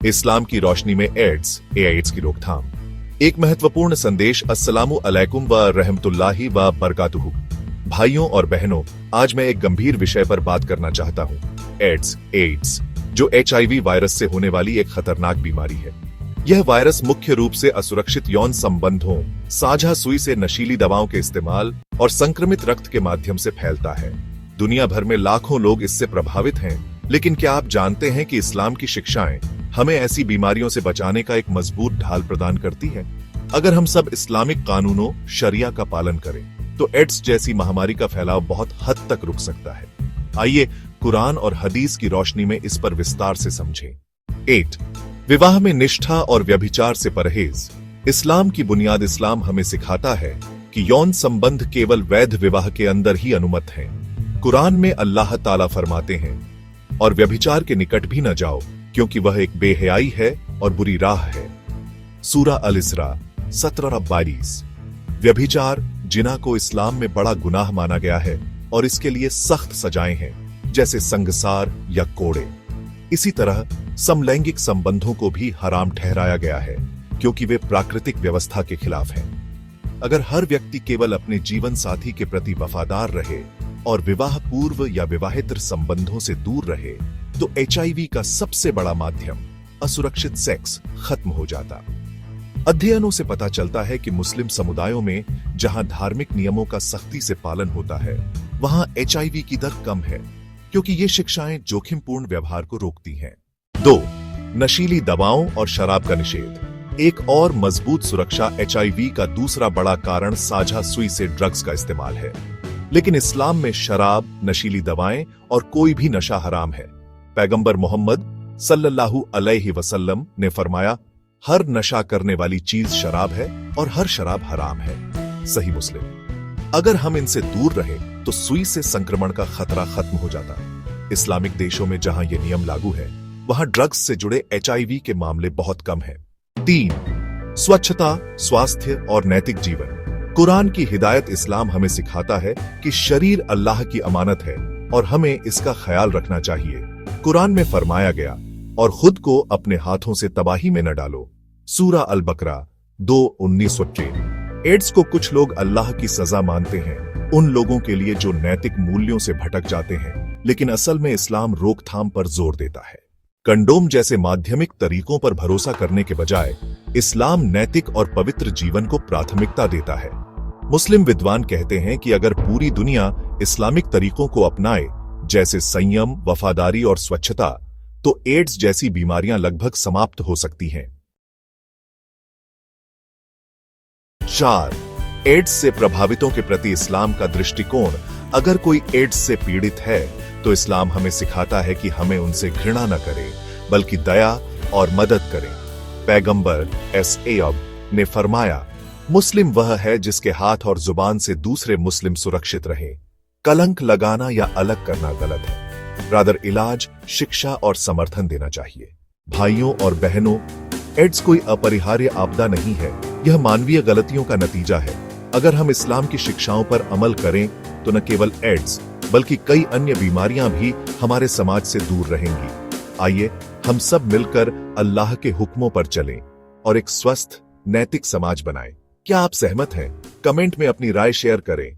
इस्लाम की रोशनी में एड्स की रोकथाम। एक महत्वपूर्ण संदेश। अस्सलामु अलैकुम व रहमतुल्लाहि व बरकातुहू। भाइयों और बहनों, आज मैं एक गंभीर विषय पर बात करना चाहता हूँ। एड्स जो HIV वायरस से होने वाली एक खतरनाक बीमारी है। यह वायरस मुख्य रूप से असुरक्षित यौन संबंधों, साझा सुई से नशीली दवाओं के इस्तेमाल और संक्रमित रक्त के माध्यम से फैलता है। दुनिया भर में लाखों लोग इससे प्रभावित हैं, लेकिन क्या आप जानते हैं कि इस्लाम की शिक्षाएं हमें ऐसी बीमारियों से बचाने का एक मजबूत ढाल प्रदान करती है? अगर हम सब इस्लामिक कानूनों, शरिया का पालन करें, तो एड्स जैसी महामारी का फैलाव बहुत हद तक रुक सकता है। आइए कुरान और हदीस की रोशनी में इस पर विस्तार से समझें। 8. विवाह में निष्ठा और व्यभिचार से परहेज। इस्लाम की बुनियाद। इस्लाम हमें सिखाता है कि यौन संबंध केवल वैध विवाह के अंदर ही अनुमत हैं। कुरान में अल्लाह ताला फरमाते हैं, और व्यभिचार के निकट भी न जाओ, क्योंकि वह एक बेहयाई है और बुरी राह है। सूरा अल-इसरा 17-22। व्यभिचार, जिना को इस्लाम में बड़ा गुनाह माना गया है और इसके लिए सख्त सजाएं हैं, जैसे संगसार या कोड़े। इसी तरह समलैंगिक संबंधों को भी हराम ठहराया गया है, क्योंकि वे प्राकृतिक व्यवस्था के खिलाफ हैं। अगर हर व्यक्ति केवल अपने जीवन साथी के प्रति वफादार रहे और विवाह पूर्व या विवाहेतर संबंधों से दूर रहे, तो HIV का सबसे बड़ा माध्यम, असुरक्षित सेक्स, खत्म हो जाता। अध्ययनों से पता चलता है कि मुस्लिम समुदायों में जहां धार्मिक नियमों का सख्ती से पालन होता है, वहां HIV की दर कम है, क्योंकि ये शिक्षाएं जोखिमपूर्ण व्यवहार को रोकती हैं। 2. नशीली दवाओं और शराब का निषेध। एक और मजबूत सुरक्षा। HIV का दूसरा बड़ा कारण साझा सुई से ड्रग्स का इस्तेमाल है, लेकिन इस्लाम में शराब, नशीली दवाएं और कोई भी नशा हराम है। पैगंबर मोहम्मद सल्लल्लाहु अलैहि वसल्लम ने फरमाया, हर नशा करने वाली चीज शराब है और हर शराब हराम है। सही मुस्लिम। अगर हम इनसे दूर रहें, तो सुई से संक्रमण का खतरा खत्म हो जाता है। इस्लामिक देशों में जहां यह नियम लागू है, वहां ड्रग्स से जुड़े HIV के मामले बहुत कम हैं। 3. स्वच्छता, स्वास्थ्य और नैतिक जीवन। कुरान की हिदायत। इस्लाम हमें सिखाता है कि शरीर अल्लाह की अमानत है और हमें इसका ख्याल रखना चाहिए। कुरान में फरमाया गया, और खुद को अपने हाथों से तबाही में न डालो। सूरा अल-बकरा 2:19-23। एड्स को कुछ लोग अल्लाह की सजा मानते हैं, उन लोगों के लिए जो नैतिक मूल्यों से भटक जाते हैं, लेकिन असल में इस्लाम रोकथाम पर जोर देता है। कंडोम जैसे माध्यमिक तरीकों पर भरोसा करने के बजाय इस्लाम नैतिक और पवित्र जीवन को प्राथमिकता देता है। मुस्लिम विद्वान कहते हैं कि अगर पूरी दुनिया इस्लामिक तरीकों को अपनाए, जैसे संयम, वफादारी और स्वच्छता, तो एड्स जैसी बीमारियां लगभग समाप्त हो सकती हैं। 4. एड्स से प्रभावितों के प्रति इस्लाम का दृष्टिकोण। अगर कोई एड्स से पीड़ित है, तो इस्लाम हमें सिखाता है कि हमें उनसे घृणा न करें, बल्कि दया और मदद करें। पैगंबर एसएब ने फरमाया, मुस्लिम वह है जिसके हाथ और जुबान से दूसरे मुस्लिम सुरक्षित रहे। कलंक लगाना या अलग करना गलत है। रादर इलाज, शिक्षा और समर्थन देना चाहिए। भाइयों और बहनों, एड्स कोई अपरिहार्य आपदा नहीं है, यह मानवीय गलतियों का नतीजा है। अगर हम इस्लाम की शिक्षाओं पर अमल करें, तो न केवल एड्स बल्कि कई अन्य बीमारियां भी हमारे समाज से दूर रहेंगी। आइए हम सब मिलकर अल्लाह के हुक्मों पर चलें और एक स्वस्थ, नैतिक समाज बनाएं। क्या आप सहमत हैं? कमेंट में अपनी राय शेयर करें।